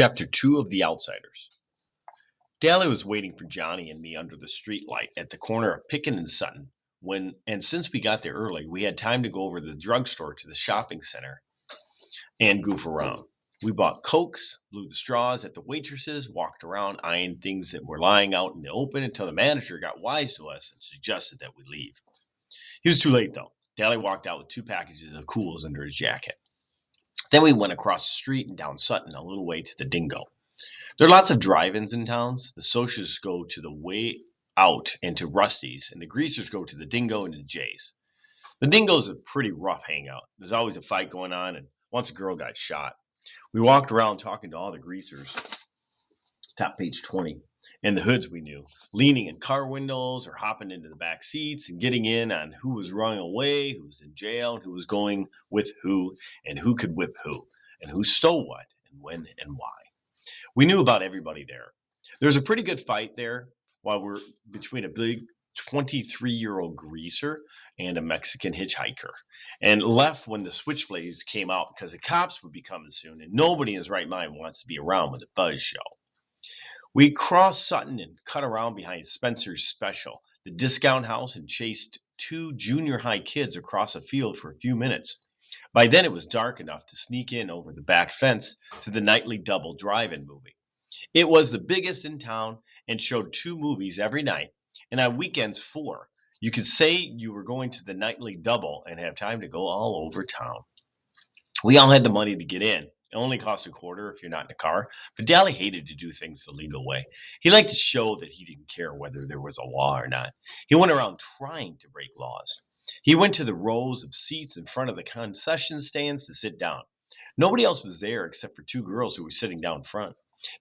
Chapter 2 of The Outsiders. Daly was waiting for Johnny and me under the street light at the corner of Picken and Sutton. And since we got there early, we had time to go over the drugstore to the shopping center and goof around. We bought Cokes, blew the straws at the waitresses, walked around eyeing things that were lying out in the open until the manager got wise to us and suggested that we leave. He was too late, though. Daly walked out with 2 packages of Cools under his jacket. Then we went across the street and down Sutton a little way to the Dingo. There are lots of drive-ins in towns. The socials go to the way out and to Rusty's, and the greasers go to the Dingo and the Jay's. The Dingo's a pretty rough hangout. There's always a fight going on, and once a girl got shot. We walked around talking to all the greasers, top page 20, and the hoods we knew, leaning in car windows or hopping into the back seats and getting in on who was running away, who was in jail, and who was going with who, and who could whip who, and who stole what, and when and why. We knew about everybody there. There was a pretty good fight there while we're between a big 23-year-old greaser and a Mexican hitchhiker, and left when the switchblades came out because the cops would be coming soon, and nobody in his right mind wants to be around with a buzz show. We crossed Sutton and cut around behind Spencer's Special, the discount house, and chased 2 junior high kids across a field for a few minutes. By then it was dark enough to sneak in over the back fence to the nightly double drive-in movie. It was the biggest in town and showed 2 movies every night, and on weekends 4. You could say you were going to the nightly double and have time to go all over town. We all had the money to get in. It only cost $0.25 if you're not in a car, but Daly hated to do things the legal way. He liked to show that he didn't care whether there was a law or not. He went around trying to break laws. He went to the rows of seats in front of the concession stands to sit down. Nobody else was there except for 2 girls who were sitting down front.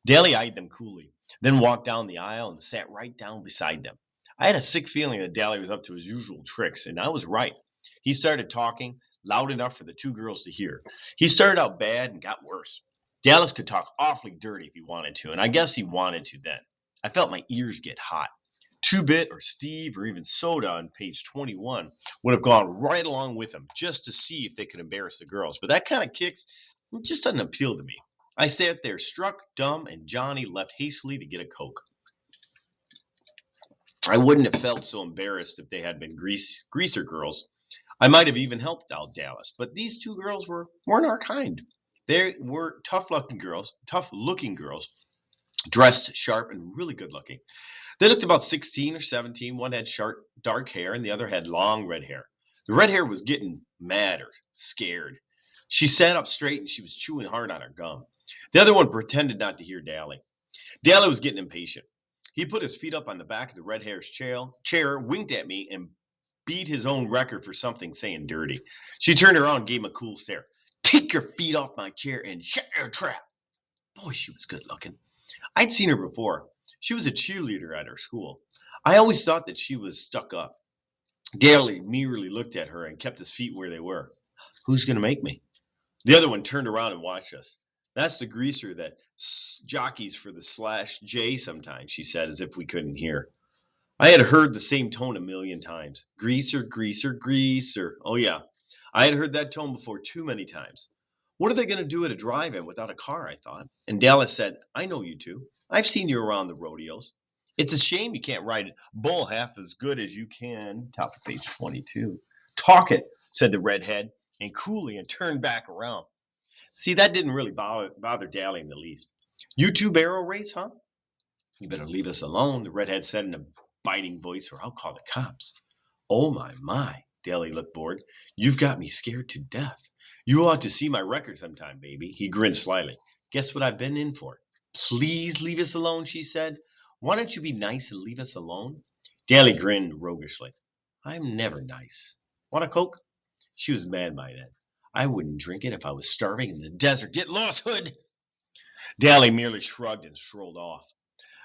Daly eyed them coolly, then walked down the aisle and sat right down beside them. I had a sick feeling that Daly was up to his usual tricks, and I was right. He started talking, loud enough for the 2 girls to hear. He started out bad and got worse. Dallas could talk awfully dirty if he wanted to, and I guess he wanted to then. I felt my ears get hot. 2-Bit or Steve or even Soda on page 21 would have gone right along with him just to see if they could embarrass the girls. But that kind of kicks just doesn't appeal to me. I sat there struck dumb, and Johnny left hastily to get a Coke. I wouldn't have felt so embarrassed if they had been greaser girls. I might have even helped out Dallas, but these 2 girls weren't our kind. They were tough-looking girls, dressed sharp and really good-looking. They looked about 16 or 17. One had sharp, dark hair, and the other had long red hair. The red hair was getting mad or scared. She sat up straight, and she was chewing hard on her gum. The other one pretended not to hear Daly. Daly was getting impatient. He put his feet up on the back of the red hair's chair, winked at me, and beat his own record for something saying dirty. She turned around and gave him a cool stare. "Take your feet off my chair and shut your trap." Boy, she was good looking. I'd seen her before. She was a cheerleader at her school. I always thought that she was stuck up. Daly merely looked at her and kept his feet where they were. "Who's going to make me?" The other one turned around and watched us. "That's the greaser that jockeys for the /J sometimes," she said, as if we couldn't hear. I had heard the same tone a million times. Greaser, greaser, greaser. Oh, yeah. I had heard that tone before too many times. What are they going to do at a drive-in without a car, I thought. And Dallas said, "I know you 2. I've seen you around the rodeos. It's a shame you can't ride bull half as good as you can." Top of page 22. "Talk it," said the redhead, and coolly, and turned back around. See, that didn't really bother Daly in the least. "You 2 barrel race, huh?" "You better leave us alone," the redhead said in a biting voice, "or I'll call the cops." "Oh, my. Daly looked bored. "You've got me scared to death. You ought to see my record sometime, baby." He grinned slyly. "Guess what I've been in for?" "Please leave us alone," she said. "Why don't you be nice and leave us alone?" Daly grinned roguishly. "I'm never nice. Want a Coke?" She was mad by then. "I wouldn't drink it if I was starving in the desert. Get lost, hood!" Daly merely shrugged and strolled off.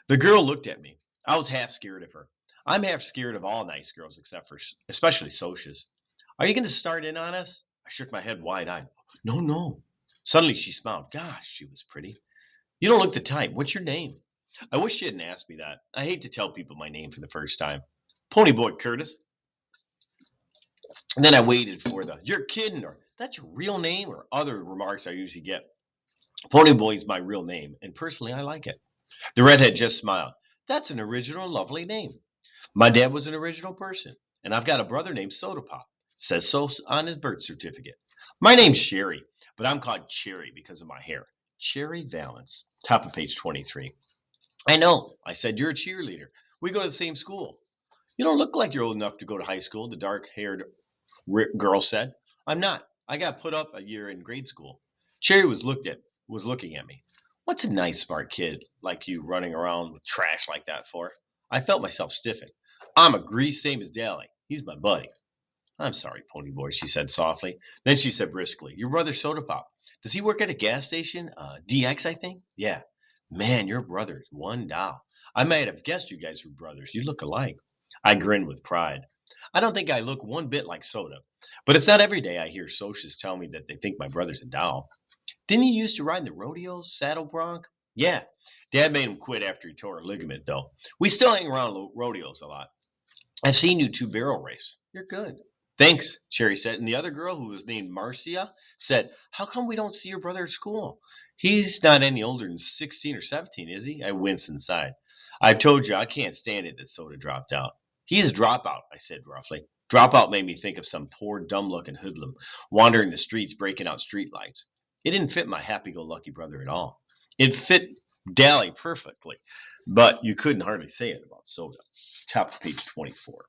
The girl looked at me. I was half scared of her. I'm half scared of all nice girls, except for especially Socias. "Are you going to start in on us?" I shook my head wide-eyed. No. Suddenly she smiled. Gosh, she was pretty. "You don't look the type. What's your name?" I wish she hadn't asked me that. I hate to tell people my name for the first time. "Ponyboy Curtis." And then I waited for the "you're kidding," or "that's your real name," or other remarks I usually get. Ponyboy's my real name, and personally I like it. The redhead just smiled. That's an original and lovely name. My dad was an original person, and I've got a brother named Soda Pop. Says so on his birth certificate. My name's Sherry, but I'm called Cherry because of my hair. Cherry Valance. Top of page 23. I know. I said, you're a cheerleader. We go to the same school. You don't look like you're old enough to go to high school, the dark haired girl said. I'm not. I got put up a year in grade school. Cherry was looking at me. What's a nice smart kid like you running around with trash like that for? I felt myself stiffen. I'm a grease same as Dally. He's my buddy. I'm sorry, Pony Boy, she said softly. Then she said briskly, your brother Soda Pop. Does he work at a gas station? DX, I think? Yeah. Man, your brother's one doll. I might have guessed you guys were brothers. You look alike. I grinned with pride. I don't think I look one bit like Soda, but it's not every day I hear socias tell me that they think my brother's a doll. Didn't he used to ride in the rodeos, saddle bronc? Yeah. Dad made him quit after he tore a ligament, though. We still hang around rodeos a lot. I've seen you two barrel race. You're good. Thanks, Cherry said. And the other girl, who was named Marcia, said, how come we don't see your brother at school? He's not any older than 16 or 17, is he? I winced inside. I've told you, I can't stand it that Soda dropped out. He's a dropout, I said roughly. Dropout made me think of some poor, dumb looking hoodlum wandering the streets breaking out streetlights. It didn't fit my happy go lucky brother at all. It fit Dally perfectly, but you couldn't hardly say it about Soda. Top of page 24.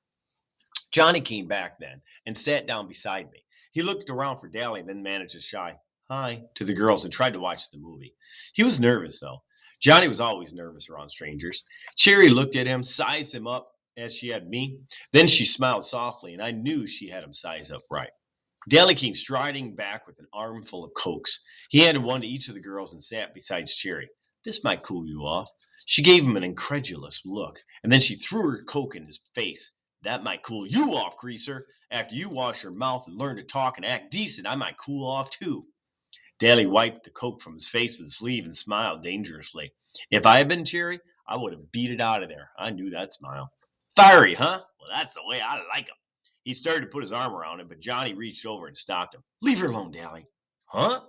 Johnny came back then and sat down beside me. He looked around for Dally and then managed a shy hi to the girls and tried to watch the movie. He was nervous, though. Johnny was always nervous around strangers. Cherry looked at him, sized him up as she had me. Then she smiled softly, and I knew she had him sized up right. Daly came striding back with an armful of cokes. He handed one to each of the girls and sat beside Cherry. This might cool you off. She gave him an incredulous look, and then she threw her coke in his face. That might cool you off, greaser. After you wash your mouth and learn to talk and act decent, I might cool off too. Daly wiped the coke from his face with his sleeve and smiled dangerously. If I had been Cherry, I would have beat it out of there. I knew that smile. Fiery, huh? Well, that's the way I like 'em. He started to put his arm around him, but Johnny reached over and stopped him. Leave her alone, Dally. Huh?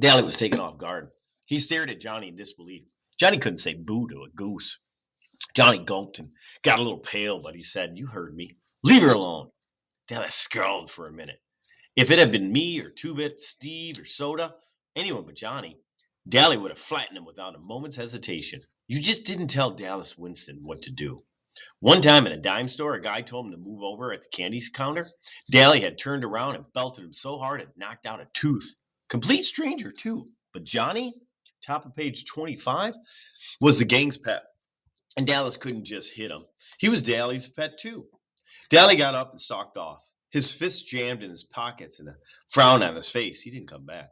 Dally was taken off guard. He stared at Johnny in disbelief. Johnny couldn't say boo to a goose. Johnny gulped and got a little pale, but he said, you heard me. Leave her alone. Dally scowled for a minute. If it had been me or Two Bit, Steve or Soda, anyone but Johnny, Dally would have flattened him without a moment's hesitation. You just didn't tell Dallas Winston what to do. One time in a dime store, a guy told him to move over at the candy counter. Daly had turned around and belted him so hard it knocked out a tooth. Complete stranger, too. But Johnny, top of page 25, was the gang's pet. And Dallas couldn't just hit him. He was Daly's pet, too. Daly got up and stalked off, his fists jammed in his pockets and a frown on his face. He didn't come back.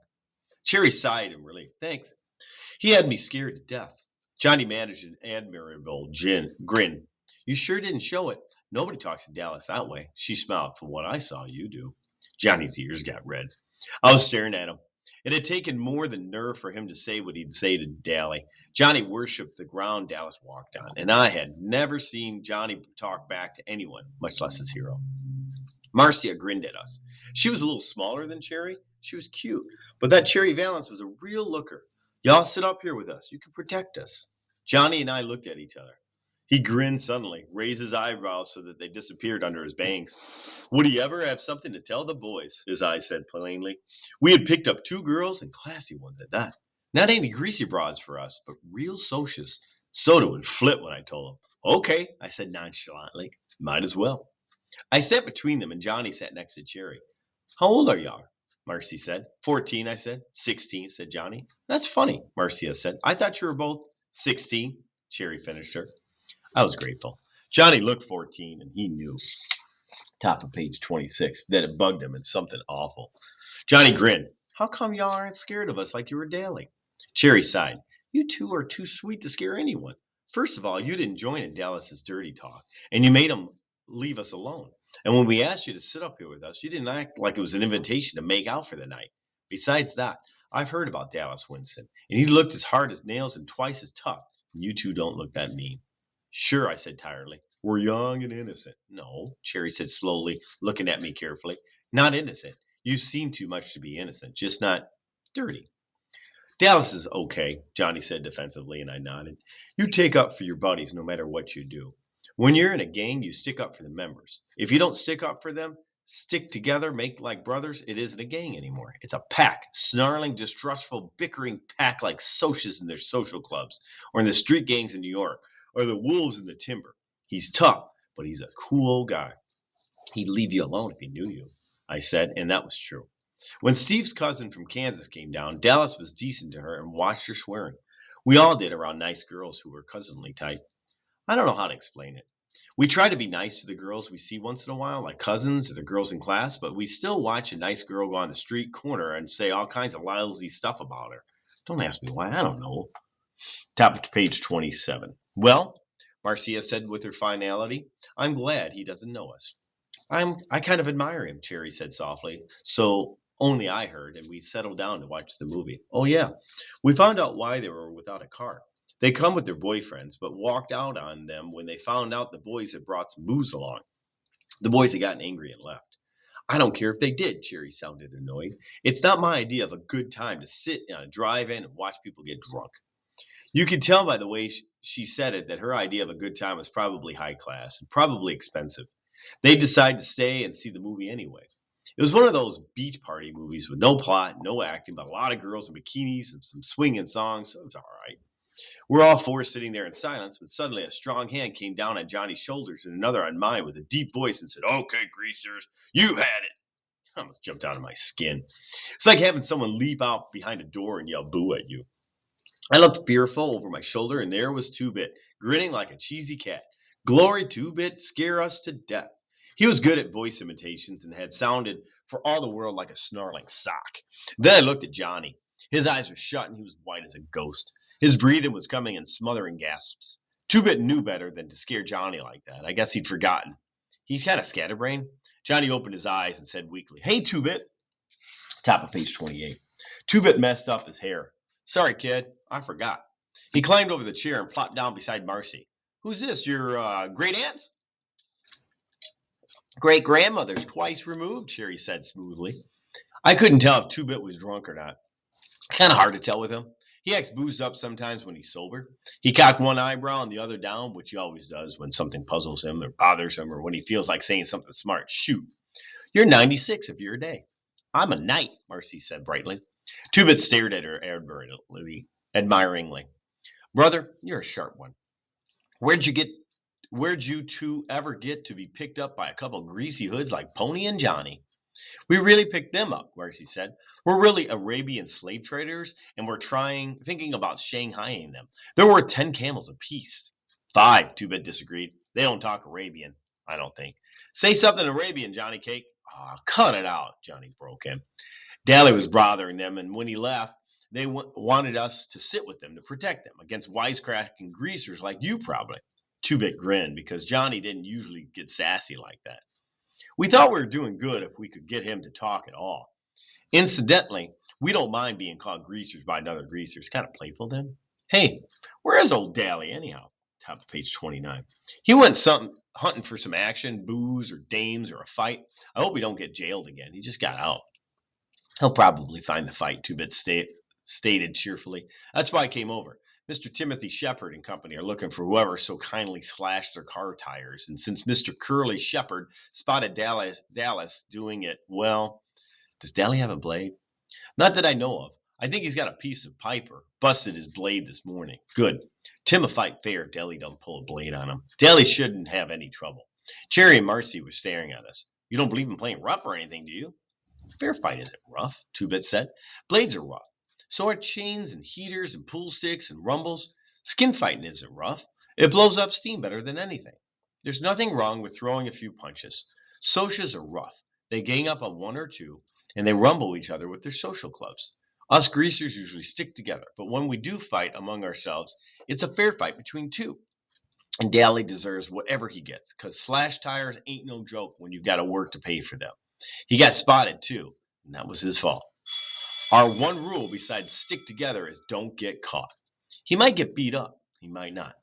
Cherry sighed in relief. Thanks. He had me scared to death. Johnny managed an admirable grin. You sure didn't show it. Nobody talks to Dallas that way. She smiled. From what I saw, you do. Johnny's ears got red. I was staring at him. It had taken more than nerve for him to say what he'd say to Dally. Johnny worshipped the ground Dallas walked on, and I had never seen Johnny talk back to anyone, much less his hero. Marcia grinned at us. She was a little smaller than Cherry. She was cute, but that Cherry Valance was a real looker. Y'all sit up here with us. You can protect us. Johnny and I looked at each other. He grinned suddenly, raised his eyebrows so that they disappeared under his bangs. Would he ever have something to tell the boys? His eyes said plainly. We had picked up two girls, and classy ones at that. Not any greasy broads for us, but real socias. Soda would flip when I told him. Okay, I said nonchalantly. Might as well. I sat between them, and Johnny sat next to Cherry. How old are y'all? Marcy said. 14, I said. 16, said Johnny. That's funny, Marcia said. I thought you were both 16. Cherry finished her. I was grateful. Johnny looked 14, and he knew, top of page 26, that it bugged him in something awful. Johnny grinned. How come y'all aren't scared of us like you were Daly? Cherry sighed. You two are too sweet to scare anyone. First of all, you didn't join in Dallas's dirty talk, and you made him leave us alone. And when we asked you to sit up here with us, you didn't act like it was an invitation to make out for the night. Besides that, I've heard about Dallas Winston, and he looked as hard as nails and twice as tough. And you two don't look that mean. Sure, I said tiredly. We're young and innocent. No, Cherry said slowly, looking at me carefully. Not innocent. You've seen too much to be innocent, just not dirty. Dallas is okay, Johnny said defensively, and I nodded. You take up for your buddies no matter what you do. When you're in a gang, you stick up for the members. If you don't stick up for them, stick together, make like brothers, it isn't a gang anymore. It's a pack, snarling, distrustful, bickering pack like socias in their social clubs, or in the street gangs in New York, or the wolves in the timber. He's tough, but he's a cool old guy. He'd leave you alone if he knew you, I said, and that was true. When Steve's cousin from Kansas came down, Dallas was decent to her and watched her swearing. We all did around nice girls who were cousinly type. I don't know how to explain it. We try to be nice to the girls we see once in a while, like cousins or the girls in class, but we still watch a nice girl go on the street corner and say all kinds of lousy stuff about her. Don't ask me why, I don't know. Top of page 27. Well, Marcia said with her finality, I'm glad he doesn't know us. I kind of admire him, Cherry said softly. So only I heard, and we settled down to watch the movie. Oh yeah. We found out why they were without a car. They come with their boyfriends, but walked out on them when they found out the boys had brought some booze along. The boys had gotten angry and left. I don't care if they did, Cherry sounded annoyed. It's not my idea of a good time to sit on a drive-in and watch people get drunk. You could tell by the way she said it that her idea of a good time was probably high class and probably expensive. They decided to stay and see the movie anyway. It was one of those beach party movies with no plot, no acting, but a lot of girls in bikinis and some swinging songs, so it was all right. We're all four sitting there in silence when suddenly a strong hand came down on Johnny's shoulders and another on mine with a deep voice and said, Okay, greasers, you had it. I almost jumped out of my skin. It's like having someone leap out behind a door and yell boo at you. I looked fearful over my shoulder, and there was Two Bit, grinning like a cheesy cat. Glory, Two Bit, scare us to death. He was good at voice imitations and had sounded for all the world like a snarling sock. Then I looked at Johnny. His eyes were shut, and he was white as a ghost. His breathing was coming in smothering gasps. Two Bit knew better than to scare Johnny like that. I guess he'd forgotten. He's kind of scatterbrained. Johnny opened his eyes and said weakly, Hey, Two Bit. Top of page 28. Two Bit messed up his hair. Sorry, kid. I forgot. He climbed over the chair and plopped down beside Marcy. Who's this? Your great aunt's? Great grandmother's twice removed, Cherry said smoothly. I couldn't tell if Two Bit was drunk or not. Kind of hard to tell with him. He acts boozed up sometimes when he's sober. He cocked one eyebrow and the other down, which he always does when something puzzles him or bothers him or when he feels like saying something smart. Shoot. You're 96 if you're a day. I'm a knight, Marcy said brightly. Two Bit stared at her admiringly. Brother, you're a sharp one. Where'd you get where'd you two ever get to be picked up by a couple greasy hoods like Pony and Johnny? We really picked them up, Marcy said. We're really Arabian slave traders, and we're thinking about Shanghaiing them. They're worth 10 camels apiece. 5, Two-Bit disagreed. They don't talk Arabian, I don't think. Say something Arabian, Johnny Cake. Ah, cut it out, Johnny broke in. Daly was bothering them, and when he left, they wanted us to sit with them to protect them against wisecracking greasers like you probably. Two-Bit grinned because Johnny didn't usually get sassy like that. We thought we were doing good if we could get him to talk at all. Incidentally, we don't mind being called greasers by another greaser. It's kind of playful then. Hey, where is old Daly anyhow? Top of page 29. He went hunting for some action, booze or dames or a fight. I hope we don't get jailed again. He just got out. He'll probably find the fight, Two-Bit stated cheerfully. That's why I came over. Mr. Timothy Shepard and company are looking for whoever so kindly slashed their car tires. And since Mr. Curly Shepard spotted Dallas doing it, well, does Dally have a blade? Not that I know of. I think he's got a piece of piper. Busted his blade this morning. Good. Tim will fight fair if Dally don't pull a blade on him. Dally shouldn't have any trouble. Cherry and Marcy were staring at us. You don't believe in playing rough or anything, do you? Fair fight isn't rough, Two-Bit said. Blades are rough. So are chains and heaters and pool sticks and rumbles. Skin fighting isn't rough. It blows up steam better than anything. There's nothing wrong with throwing a few punches. Socias are rough. They gang up on one or two, and they rumble each other with their social clubs. Us greasers usually stick together, but when we do fight among ourselves, it's a fair fight between two. And Daly deserves whatever he gets, because slash tires ain't no joke when you've got to work to pay for them. He got spotted too, and that was his fault. Our one rule besides stick together is don't get caught. He might get beat up, he might not.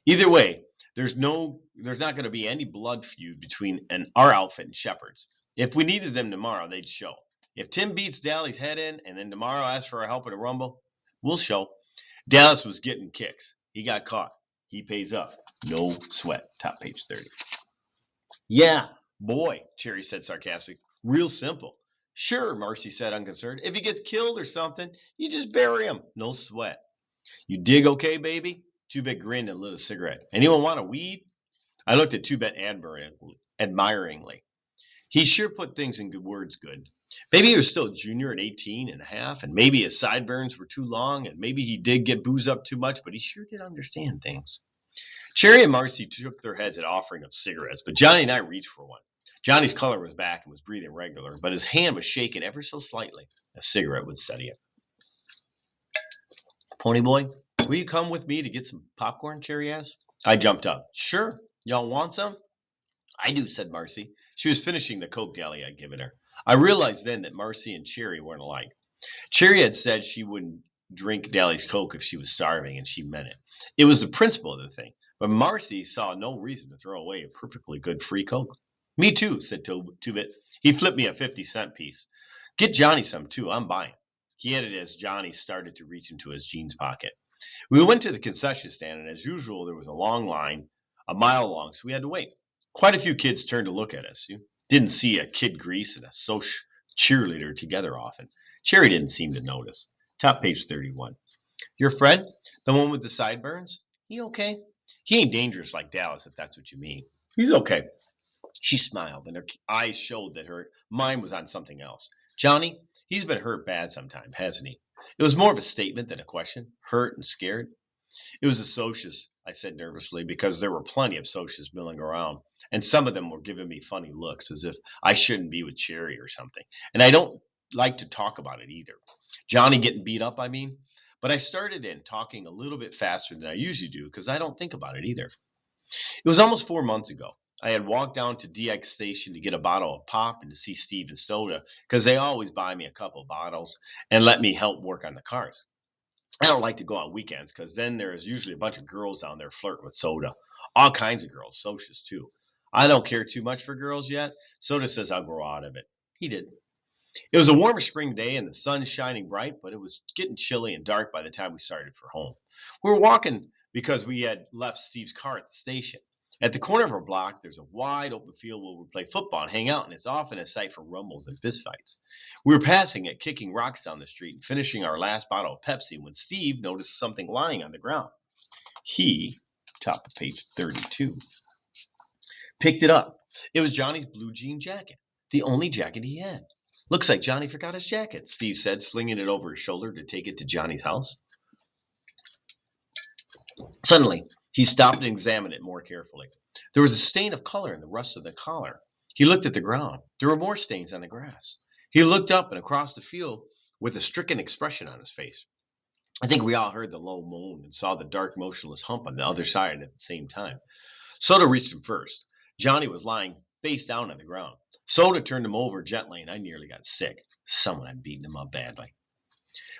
Either way, there's not going to be any blood feud between our outfit and Shepard's. If we needed them tomorrow, they'd show. If Tim beats Daly's head in and then tomorrow asks for our help in a rumble, We'll show. Dallas was getting kicks. He got caught. He pays up. No sweat. Top page 30. Yeah, boy, Cherry said sarcastic. Real simple. Sure, Marcy said unconcerned. If he gets killed or something, you just bury him. No sweat. You dig okay, baby? Two-Bit grinned and lit a cigarette. Anyone want a weed? I looked at Two-Bit admiringly. He sure put things in good words good. Maybe he was still a junior at 18 and a half, and maybe his sideburns were too long, and maybe he did get boozed up too much, but he sure did understand things. Cherry and Marcy took their heads at offering of cigarettes, but Johnny and I reached for one. Johnny's color was back and was breathing regular, but his hand was shaking ever so slightly. A cigarette would steady it. Pony boy, will you come with me to get some popcorn? Cherry asked. I jumped up. Sure. Y'all want some? I do, said Marcy. She was finishing the Coke galley I'd given her. I realized then that Marcy and Cherry weren't alike. Cherry had said she wouldn't drink Dally's Coke if she was starving, and she meant it. It was the principle of the thing. But Marcy saw no reason to throw away a perfectly good free Coke. Me too, said Two-Bit. He flipped me a 50-cent piece. Get Johnny some, too. I'm buying. He added as Johnny started to reach into his jeans pocket. We went to the concession stand, and as usual, there was a long line, a mile long, so we had to wait. Quite a few kids turned to look at us. You didn't see a Kid Grease and a social cheerleader together often. Cherry didn't seem to notice. Top page 31. Your friend? The one with the sideburns? He okay? He ain't dangerous like Dallas, if that's what you mean. He's okay. She smiled, and her eyes showed that her mind was on something else. Johnny, he's been hurt bad sometime, hasn't he? It was more of a statement than a question. Hurt and scared. It was the socias, I said nervously, because there were plenty of socias milling around, and some of them were giving me funny looks as if I shouldn't be with Cherry or something. And I don't like to talk about it either. Johnny getting beat up, I mean. But I started in talking a little bit faster than I usually do because I don't think about it either. It was almost 4 months ago. I had walked down to DX Station to get a bottle of pop and to see Steve and Stoda because they always buy me a couple of bottles and let me help work on the cars. I don't like to go on weekends because then there's usually a bunch of girls down there flirting with Soda. All kinds of girls, socias too. I don't care too much for girls yet. Soda says I'll grow out of it. He did. It was a warmer spring day and the sun shining bright, but it was getting chilly and dark by the time we started for home. We were walking because we had left Steve's car at the station. At the corner of our block, there's a wide open field where we play football and hang out, and it's often a site for rumbles and fistfights. We were passing it, kicking rocks down the street, and finishing our last bottle of Pepsi when Steve noticed something lying on the ground. He, top of page 32, picked it up. It was Johnny's blue jean jacket, the only jacket he had. Looks like Johnny forgot his jacket, Steve said, slinging it over his shoulder to take it to Johnny's house. Suddenly, he stopped and examined it more carefully. There was a stain of color in the rust of the collar. He looked at the ground. There were more stains on the grass. He looked up and across the field with a stricken expression on his face. I think we all heard the low moan and saw the dark, motionless hump on the other side at the same time. Soda reached him first. Johnny was lying face down on the ground. Soda turned him over gently, and I nearly got sick. Someone had beaten him up badly.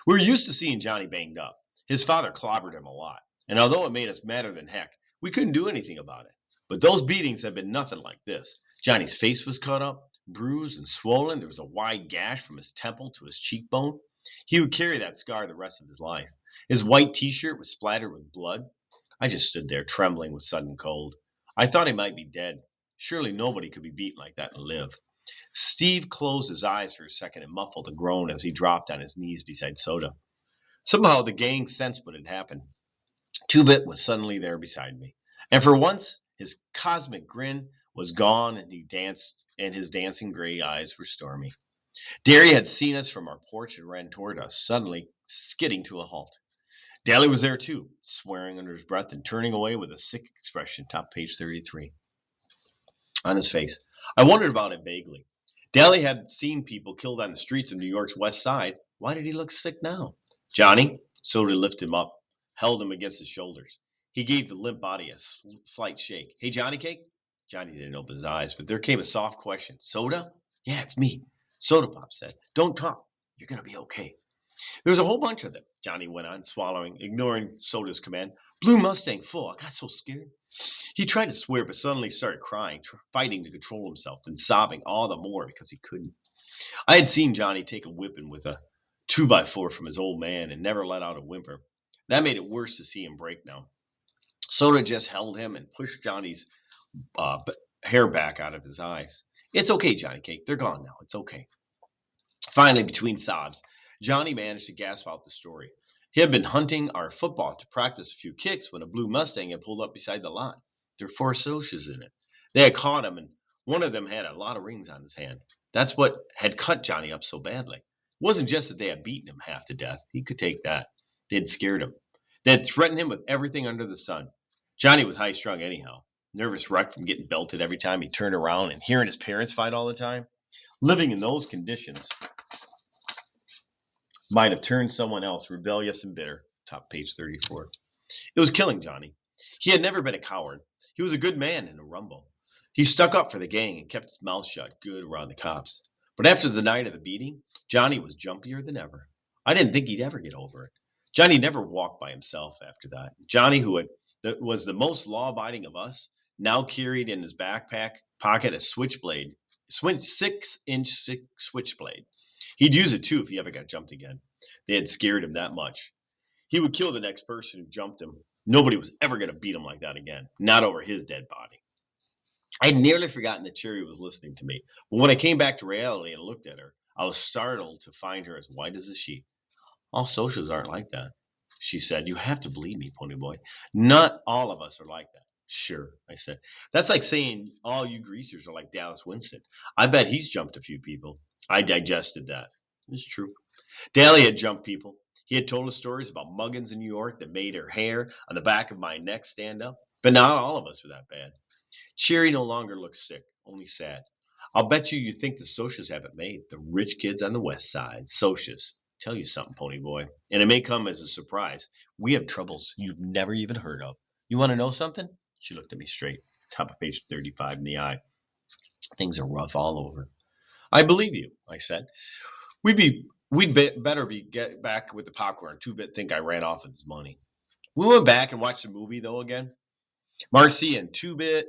We were used to seeing Johnny banged up. His father clobbered him a lot, and although it made us madder than heck, we couldn't do anything about it. But those beatings had been nothing like this. Johnny's face was cut up, bruised, and swollen. There was a wide gash from his temple to his cheekbone. He would carry that scar the rest of his life. His white T-shirt was splattered with blood. I just stood there, trembling with sudden cold. I thought he might be dead. Surely nobody could be beaten like that and live. Steve closed his eyes for a second and muffled a groan as he dropped on his knees beside Soda. Somehow the gang sensed what had happened. Two-Bit was suddenly there beside me. And for once, his cosmic grin was gone and his dancing gray eyes were stormy. Derry had seen us from our porch and ran toward us, suddenly skidding to a halt. Daly was there too, swearing under his breath and turning away with a sick expression, top page 33, on his face. I wondered about it vaguely. Daly had seen people killed on the streets of New York's west side. Why did he look sick now? Johnny, Soda lifted him up, held him against his shoulders. He gave the limp body a slight shake. Hey, Johnny Cake? Johnny didn't open his eyes, but there came a soft question. Soda? Yeah, it's me. Soda Pop said. Don't talk. You're going to be okay. There's a whole bunch of them, Johnny went on, swallowing, ignoring Soda's command. Blue Mustang full. I got so scared. He tried to swear, but suddenly started crying, fighting to control himself, and sobbing all the more because he couldn't. I had seen Johnny take a whipping with a 2x4 from his old man and never let out a whimper. That made it worse to see him break now. Soda just held him and pushed Johnny's uh, hair back out of his eyes. It's okay, Johnny Cake. They're gone now. It's okay. Finally, between sobs, Johnny managed to gasp out the story. He had been hunting our football to practice a few kicks when a blue Mustang had pulled up beside the lot. There were four Socs in it. They had caught him, and one of them had a lot of rings on his hand. That's what had cut Johnny up so badly. It wasn't just that they had beaten him half to death. He could take that. They had scared him. They had threatened him with everything under the sun. Johnny was high strung anyhow. Nervous wreck from getting belted every time he turned around and hearing his parents fight all the time. Living in those conditions might have turned someone else rebellious and bitter. Top page 34. It was killing Johnny. He had never been a coward. He was a good man in a rumble. He stuck up for the gang and kept his mouth shut good around the cops. But after the night of the beating, Johnny was jumpier than ever. I didn't think he'd ever get over it. Johnny never walked by himself after that. Johnny, that was the most law-abiding of us, now carried in his backpack pocket a switchblade, 6-inch switchblade. He'd use it too if he ever got jumped again. They had scared him that much. He would kill the next person who jumped him. Nobody was ever going to beat him like that again, not over his dead body. I had nearly forgotten that Cherry was listening to me, but when I came back to reality and looked at her, I was startled to find her as white as a sheet. All Socials aren't like that, she said. You have to believe me, Pony Boy. Not all of us are like that. Sure, I said. That's like saying all you greasers are like Dallas Winston. I bet he's jumped a few people. I digested that. It's true. Daly had jumped people. He had told us stories about muggins in New York that made her hair on the back of my neck stand up. But not all of us were that bad. Cherry no longer looked sick, only sad. I'll bet you think the Socias have it made. The rich kids on the west side. Socias. Tell you something, Pony Boy. And it may come as a surprise. We have troubles you've never even heard of. You want to know something? She looked at me straight. Top of page 35 in the eye. Things are rough all over. I believe you, I said. Better be get back with the popcorn. Two-Bit think I ran off with his money. We went back and watched the movie though again. Marcy and Two-Bit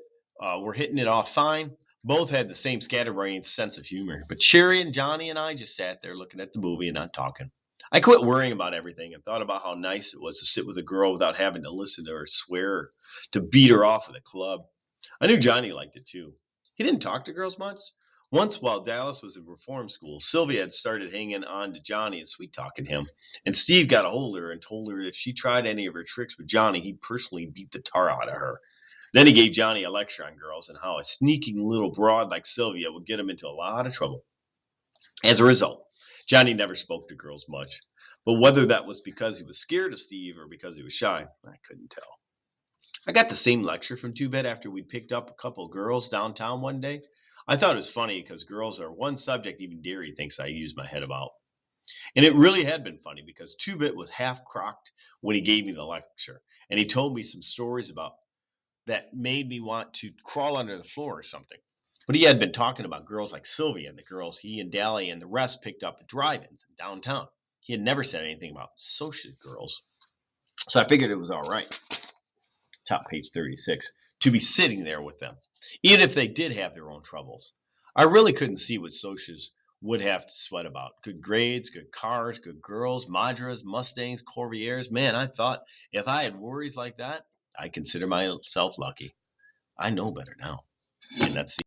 were hitting it off fine. Both had the same scatterbrained sense of humor. But Cherry and Johnny and I just sat there looking at the movie and not talking. I quit worrying about everything and thought about how nice it was to sit with a girl without having to listen to her swear or to beat her off at a club. I knew Johnny liked it too. He didn't talk to girls much. Once, while Dallas was in reform school, Sylvia had started hanging on to Johnny and sweet talking him. And Steve got a hold of her and told her if she tried any of her tricks with Johnny, he'd personally beat the tar out of her. Then he gave Johnny a lecture on girls and how a sneaking little broad like Sylvia would get him into a lot of trouble. As a result, Johnny never spoke to girls much. But whether that was because he was scared of Steve or because he was shy, I couldn't tell. I got the same lecture from Two-Bit after we'd picked up a couple of girls downtown one day. I thought it was funny because girls are one subject even Deary thinks I use my head about. And it really had been funny because Two-Bit was half crocked when he gave me the lecture. And he told me some stories about that made me want to crawl under the floor or something. But he had been talking about girls like Sylvia and the girls he and Dally and the rest picked up at drive-ins in downtown. He had never said anything about social girls. So I figured it was all right. Top page 36, to be sitting there with them, even if they did have their own troubles. I really couldn't see what Socias would have to sweat about. Good grades, good cars, good girls, Madras, Mustangs, Corvairs. Man, I thought if I had worries like that, I'd consider myself lucky. I know better now. And that's